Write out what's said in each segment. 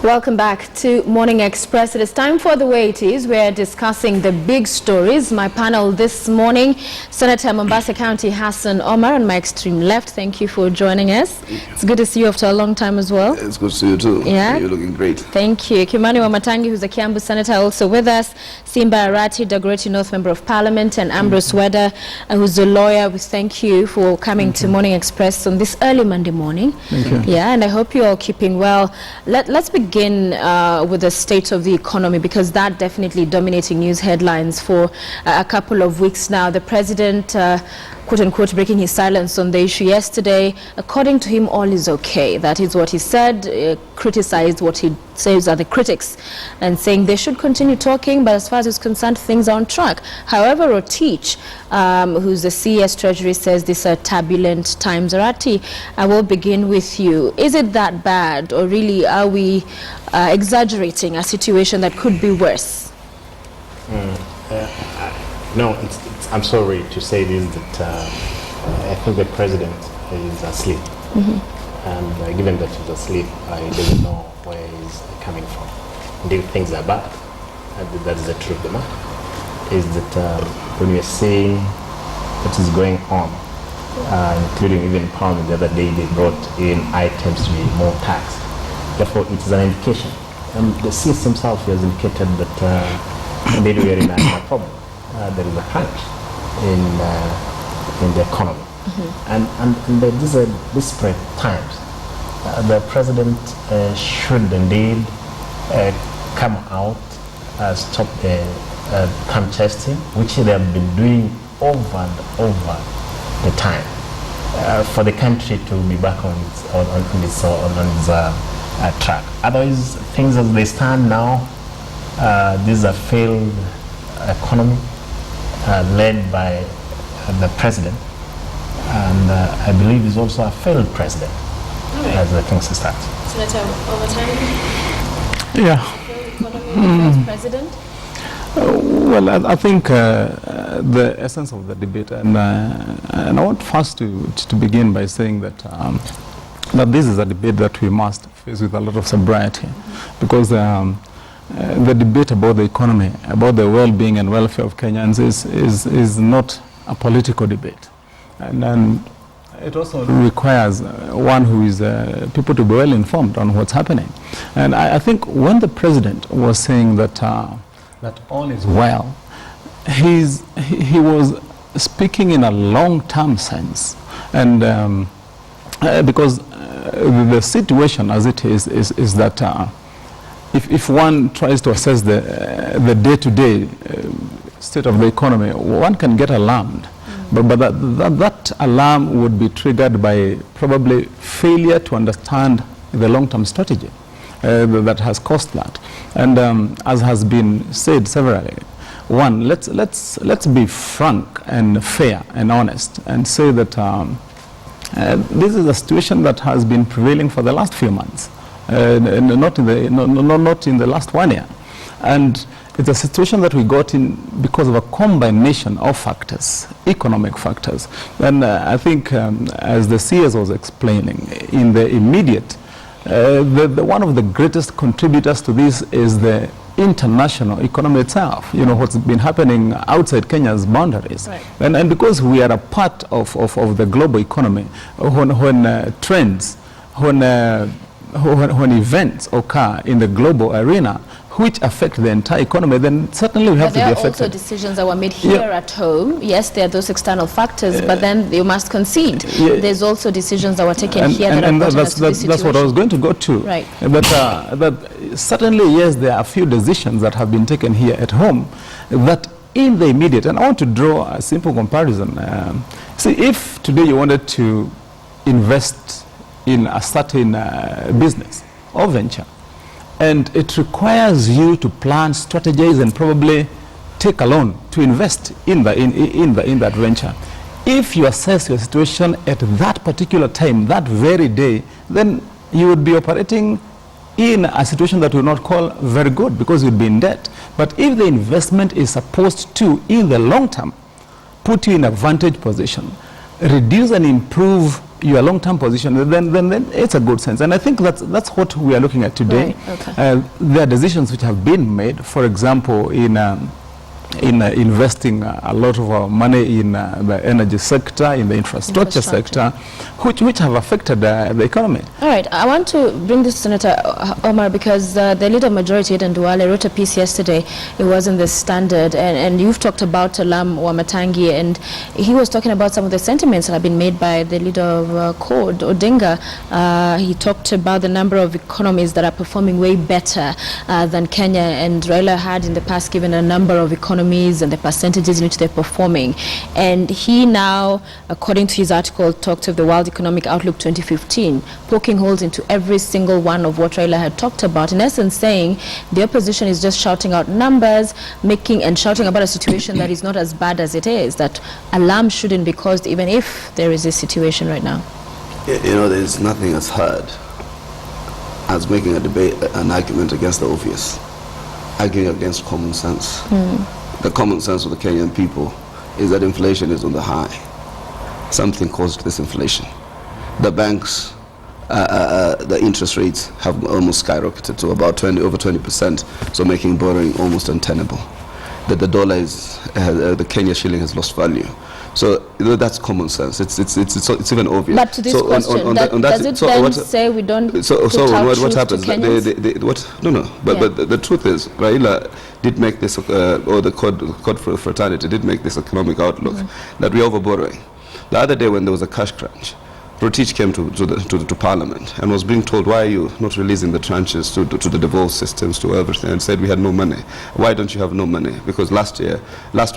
Welcome back to Morning Express. It is time for the way it is. We're discussing the big stories. My panel this morning, Senator Mombasa County Hassan Omar on my extreme left. Thank you for joining us. It's good to see you after a long time as well. It's good to see you too. Yeah. You're looking great. Thank you. Kimani Wamatangi, who's a Kiambu Senator, also with us. Simba Arati, Dagoretti North Member of Parliament, and Ambrose Weda, who's a lawyer. We thank you for coming to Morning Express on this early Monday morning. Thank you. Yeah, and I hope you're all keeping well. Let's begin with the state of the economy, because that definitely dominating news headlines for a couple of weeks now. The president, quote-unquote, breaking his silence on the issue yesterday. According to him, all is okay. That is what he said, criticized what he says are the critics, and saying they should continue talking, but as far as he's concerned, things are on track. However, Rotich, who's the CS Treasury, says these are turbulent times. Arati, I will begin with you. Is it that bad, or really are we exaggerating a situation that could be worse? No, I'm sorry to say this, that I think the president is asleep. And given that he's asleep, I don't know where he's coming from. Indeed, things are bad. That is the truth of the matter. Is that when we are seeing what is going on, including even Parliament the other day, they brought in items to be more taxed. Therefore, it is an indication. And the CS himself has indicated that indeed we are in a problem. There is a crunch in the economy. And these are desperate times. The president should indeed come out, stop the contesting, which they have been doing over and over the time, for the country to be back on its track. Otherwise, things as they stand now, this is a failed economy led by the president, and I believe he's also a failed president, as the things stand. Senator Wamatangi? Yeah. Failed president? Well, I think the essence of the debate, and I want first to begin by saying that that this is a debate that we must face with a lot of sobriety, because the debate about the economy, about the well-being and welfare of Kenyans is not a political debate. And it also requires one who is people to be well informed on what's happening. And I think when the president was saying that that all is well, he was speaking in a long-term sense. And because the situation as it is that if one tries to assess the day-to-day state of the economy, one can get alarmed. But that alarm would be triggered by probably failure to understand the long-term strategy that has caused that. And as has been said severally, one, let's be frank and fair and honest and say that this is a situation that has been prevailing for the last few months. Not in the last 1 year. And it's a situation that we got in because of a combination of factors, economic factors. And I think, as the CS was explaining, in the immediate, one of the greatest contributors to this is the international economy itself. You know, what's been happening outside Kenya's boundaries. Right. And because we are a part of the global economy, when trends, when events occur in the global arena which affect the entire economy, then certainly we have to be affected. There are also decisions that were made here at home. Yes, there are those external factors, but then you must concede. There's also decisions that were taken here that have gotten us to this situation. That's what I was going to go to. Right. That certainly, yes, there are a few decisions that have been taken here at home that in the immediate, and I want to draw a simple comparison. See, if today you wanted to invest in a certain business or venture, and it requires you to plan, strategize, and probably take a loan to invest in that venture. If you assess your situation at that particular time, that very day, then you would be operating in a situation that we would not call very good, because you'd be in debt. But if the investment is supposed to, in the long term, put you in a vantage position, reduce and improve your long-term position, then it's a good sense. And I think that's what we are looking at today. Right, okay. There are decisions which have been made, for example, in investing a lot of our money in the energy sector, in the infrastructure sector, which have affected the economy. All right, I want to bring this to Senator Omar, because the leader of Majority, Eden Duale, wrote a piece yesterday. It was in the Standard, and you've talked about Lam Wamatangi, and he was talking about some of the sentiments that have been made by the leader of CORD, Odinga. He talked about the number of economies that are performing way better than Kenya, and Raila had in the past given a number of economies and the percentages in which they're performing. And he now, according to his article, talked of the World Economic Outlook 2015, poking holes into every single one of what Raila had talked about, in essence saying the opposition is just shouting out numbers, shouting about a situation that is not as bad as it is, that alarm shouldn't be caused even if there is a situation right now. You know, there's nothing as hard as making a debate, an argument against the obvious, arguing against common sense. The common sense of the Kenyan people is that inflation is on the high. Something caused this inflation. The banks, the interest rates have almost skyrocketed to about over 20%, so making borrowing almost untenable. That the dollar the Kenya shilling has lost value. So that's common sense. It's even obvious. But to this question, does it then say we don't what happens? But the truth is, Raila did make this, or the CORD fraternity did make this economic outlook that we're overborrowing. The other day when there was a cash crunch, Rotich came to Parliament and was being told, why are you not releasing the tranches to the devolved systems, to everything, and said we had no money. Why don't you have no money? Because last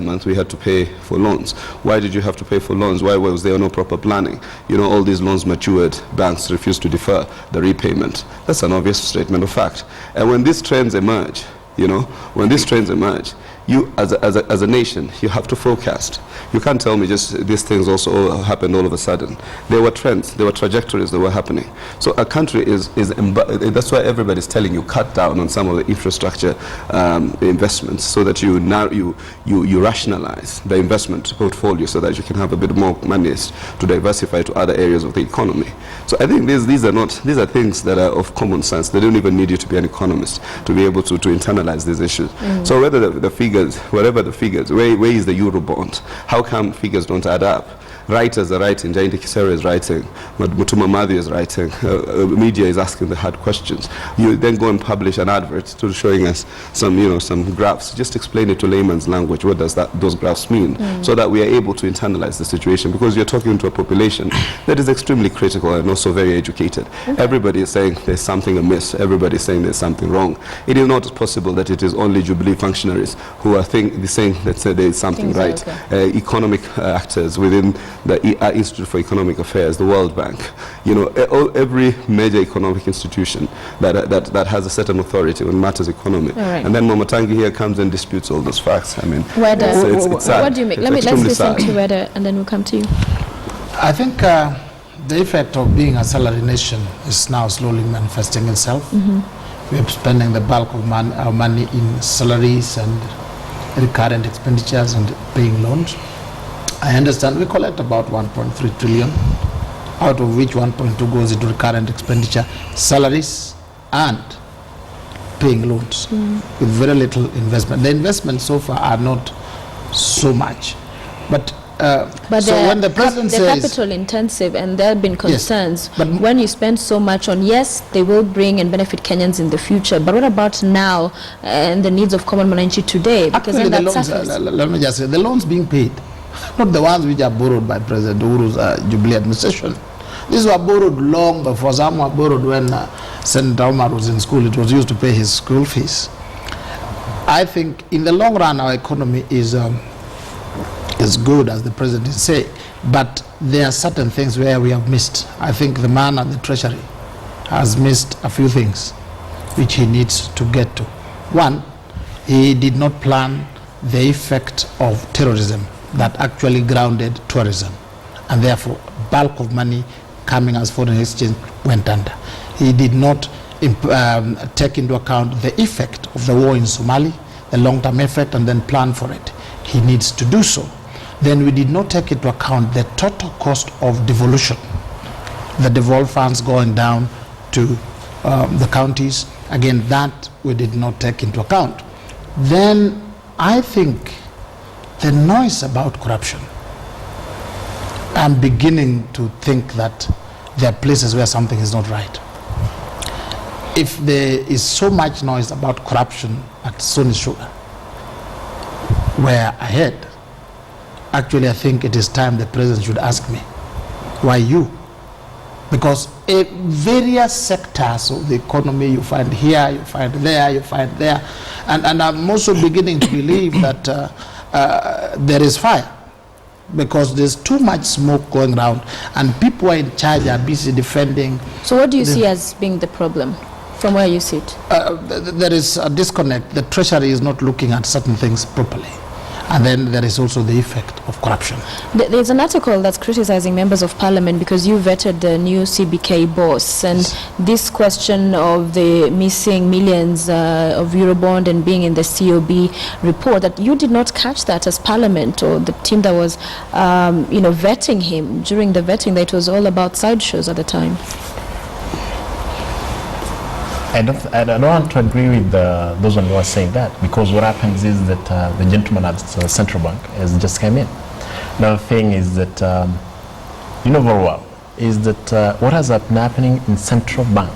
month we had to pay for loans. Why did you have to pay for loans? Why was there no proper planning? You know, all these loans matured, banks refused to defer the repayment. That's an obvious statement of fact. And when these trends emerge, you as a nation, you have to forecast. You can't tell me just these things also happened all of a sudden. There were trends, there were trajectories that were happening. So a country that's why everybody's telling you cut down on some of the infrastructure investments, so that you rationalize the investment portfolio, so that you can have a bit more money to diversify to other areas of the economy. So I think these are things that are of common sense. They don't even need you to be an economist to be able to internalize these issues. So whether the figures, whatever the figures, where is the Eurobond? How come figures don't add up? Writers are writing, Jainti Kisero is writing, Mutuma Madhi is writing, media is asking the hard questions. You then go and publish an advert showing us some graphs. Just explain it to layman's language. What does those graphs mean? So that we are able to internalize the situation, because you're talking to a population that is extremely critical and also very educated. Everybody is saying there's something amiss. Everybody is saying there's something wrong. It is not possible that it is only Jubilee functionaries who are saying that there is something right. Economic actors within the Institute for Economic Affairs, the World Bank, every major economic institution that has a certain authority on matters economy. And then Wamatangi here comes and disputes all those facts. I mean, it's sad. What do you make? Let's listen to Weda, and then we'll come to you. I think the effect of being a salary nation is now slowly manifesting itself. We're spending the bulk of our money in salaries and recurrent expenditures and paying loans. I understand we collect about 1.3 trillion, out of which 1.2 goes into recurrent expenditure, salaries and paying loans, with very little investment. The investments so far are not so much. But so when the president says... They're capital intensive, and there have been concerns. Yes, but when you spend so much on, yes, they will bring and benefit Kenyans in the future, but what about now and the needs of common man today? Because actually, let me just say, the loans being paid, not the ones which are borrowed by President Uhuru's Jubilee administration. These were borrowed long before. Some were borrowed when Senator Omar was in school. It was used to pay his school fees. I think in the long run, our economy is good, as the president is saying, but there are certain things where we have missed. I think the man at the Treasury has missed a few things which he needs to get to. One, he did not plan the effect of terrorism that actually grounded tourism, and therefore bulk of money coming as foreign exchange went under. He did not take into account the effect of the war in Somalia, the long-term effect, and then plan for it. He needs to do so. Then we did not take into account the total cost of devolution the devolved funds going down to the counties. Again, that we did not take into account. Then I think the noise about corruption, I'm beginning to think that there are places where something is not right. If there is so much noise about corruption at Sony Sugar, we're ahead. Actually, I think it is time the president should ask me, why you? Because various sectors of the economy, you find here, you find there, you find there. And I'm also beginning to believe that there is fire, because there's too much smoke going around and people are in charge are busy defending. So what do you see as being the problem from where you sit? There is a disconnect. The treasury is not looking at certain things properly. And then there is also the effect of corruption. There's an article that's criticizing members of parliament because you vetted the new CBK boss, and this question of the missing millions of Eurobond and being in the COB report, that you did not catch that as parliament or the team that was vetting him. During the vetting, that it was all about sideshows at the time. I don't want to agree with those who are saying that, because what happens is that the gentleman at the central bank has just come in. Another thing is that, you know very well, is that what has been happening in central bank,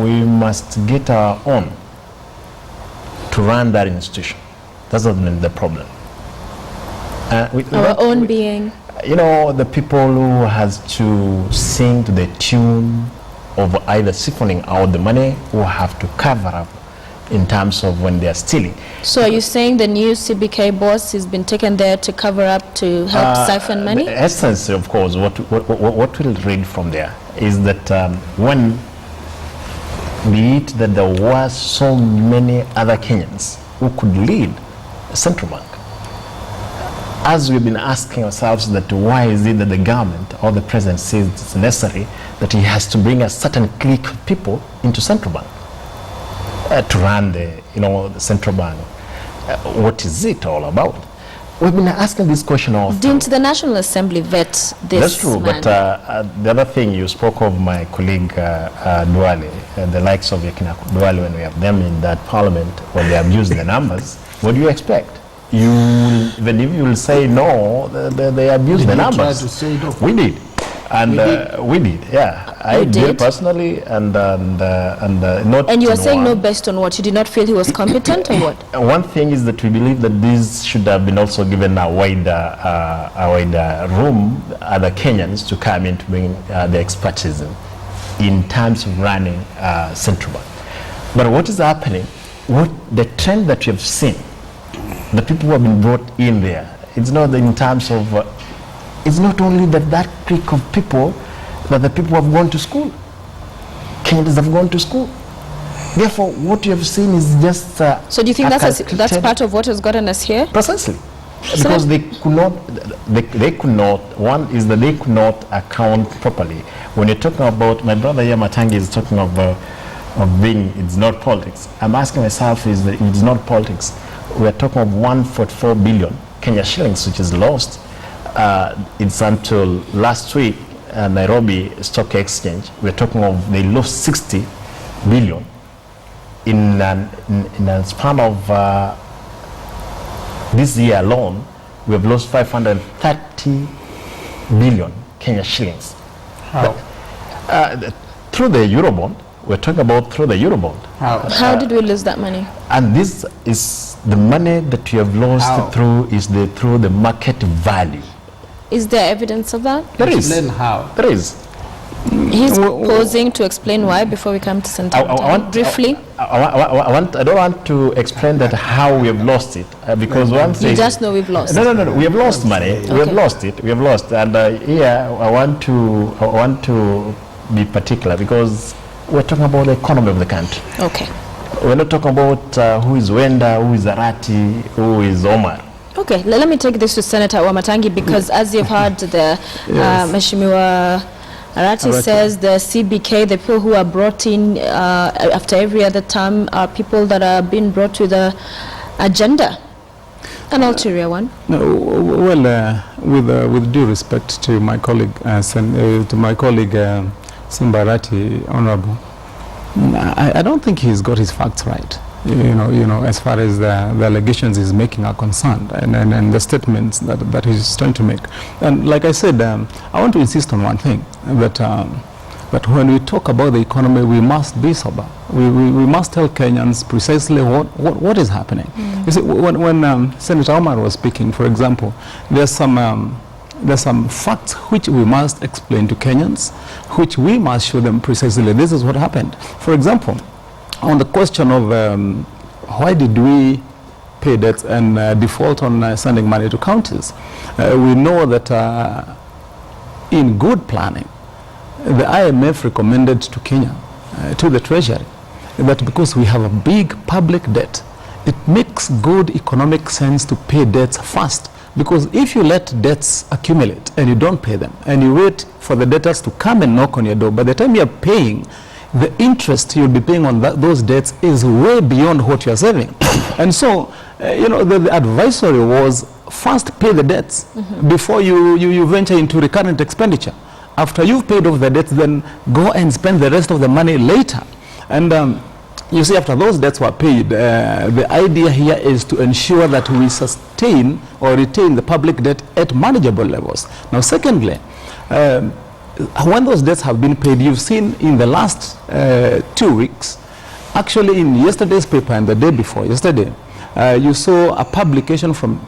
we must get our own to run that institution. That's not the problem. Our own being? You know, the people who has to sing to the tune of either siphoning out the money or have to cover up in terms of when they are stealing. So are you saying the new CBK boss has been taken there to cover up, to help siphon money? The essence, of course, what we'll read from there is that when be it that there were so many other Kenyans who could lead the central bank, as we've been asking ourselves that why is it that the government or the president says it's necessary that he has to bring a certain clique of people into central bank to run the central bank. What is it all about? We've been asking this question of... Didn't the National Assembly vet this? That's true, man? But the other thing, you spoke of my colleague Duale, the likes of Yakina Duale, when we have them in that parliament, when they abuse the numbers, what do you expect? Even if you will say no, they abuse the numbers. Try to say no? We did. And we did, yeah. I did personally, and not. And you are saying no based on what? You did not feel he was competent, or what? One thing is that we believe that this should have been also given a wider room, other Kenyans to come in to bring the expertise in terms of running central bank. But what is happening? The trend that you have seen, the people who have been brought in there, it's not in terms of. It's not only that clique of people, but the people who have gone to school. Kenyans have gone to school. Therefore, what you have seen is just... so do you think that's part of what has gotten us here? Precisely. Because they could not, one is that they could not account properly. When you're talking about, my brother here, Matangi, is talking of being, it's not politics. I'm asking myself, is that if it's not politics, we're talking of 144 billion Kenya shillings, which is lost. It's until last week, Nairobi Stock Exchange, we're talking of they lost 60 billion in a span of this year alone. We have lost 530 billion Kenya shillings. How? Through the Eurobond. We're talking about through the Eurobond. How did we lose that money? And this is the money that you have lost through the market value. Is there evidence of that? There is. Explain how. There is. He's posing to explain why before we come to Santana. Briefly. I don't want to explain that how we have lost it because one thing. You just know we've lost. No. We have lost money. Okay. We have lost it. We have lost, and here I want to be particular because we're talking about the economy of the country. Okay. We're not talking about who is Wenda, who is Arati, who is Omar. Okay, let me take this to Senator Wamatangi because as you've heard, the Mheshimiwa Arati says the CBK, the people who are brought in after every other term are people that are being brought with the agenda, an ulterior one. Well, with due respect to my colleague, Simbarati, Honorable, I don't think he's got his facts right. You know, as far as the allegations he's making are concerned, and the statements that he's trying to make. And like I said, I want to insist on one thing, that when we talk about the economy, we must be sober. We must tell Kenyans precisely what is happening. You see, when Senator Omar was speaking, for example, there's some facts which we must explain to Kenyans, which we must show them precisely. This is what happened. For example, on the question of why did we pay debts and default on sending money to counties, we know that in good planning, the IMF recommended to Kenya, to the Treasury, that because we have a big public debt, it makes good economic sense to pay debts first. Because if you let debts accumulate and you don't pay them, and you wait for the debtors to come and knock on your door, by the time you're paying, the interest you'll be paying on those debts is way beyond what you're saving. And so, the advisory was first pay the debts before you venture into recurrent expenditure. After you've paid off the debts, then go and spend the rest of the money later. And you see, after those debts were paid, the idea here is to ensure that we sustain or retain the public debt at manageable levels. Now, secondly, when those debts have been paid, you've seen in the last 2 weeks, actually in yesterday's paper and the day before yesterday, you saw a publication from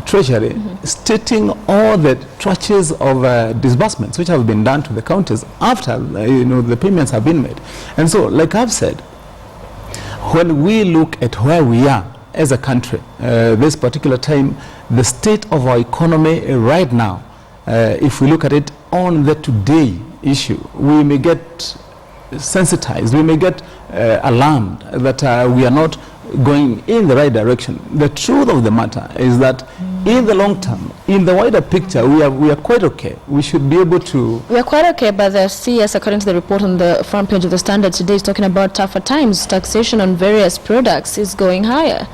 Treasury stating all the tranches of disbursements which have been done to the counties after the payments have been made. And so, like I've said, when we look at where we are as a country, this particular time, the state of our economy right now, if we look at it on the today issue, we may get sensitized, we may get alarmed that we are not going in the right direction. The truth of the matter is that in the long term, in the wider picture, we are quite okay. We should be able to... We are quite okay, but the CS, according to the report on the front page of the Standard today, is talking about tougher times. Taxation on various products is going higher.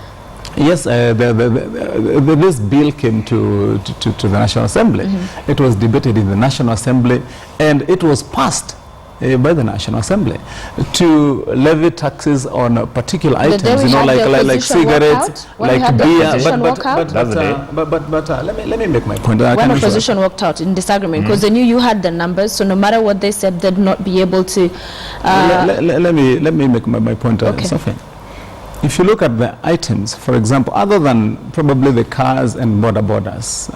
Yes, this bill came to the National Assembly. It was debated in the National Assembly, and it was passed by the National Assembly to levy taxes on particular items, like cigarettes, like beer. But let me make my point. When opposition walked out in disagreement, because they knew you had the numbers, so no matter what they said, they'd not be able to... let me make my point, Sophie. If you look at the items, for example, other than probably the cars and border borders,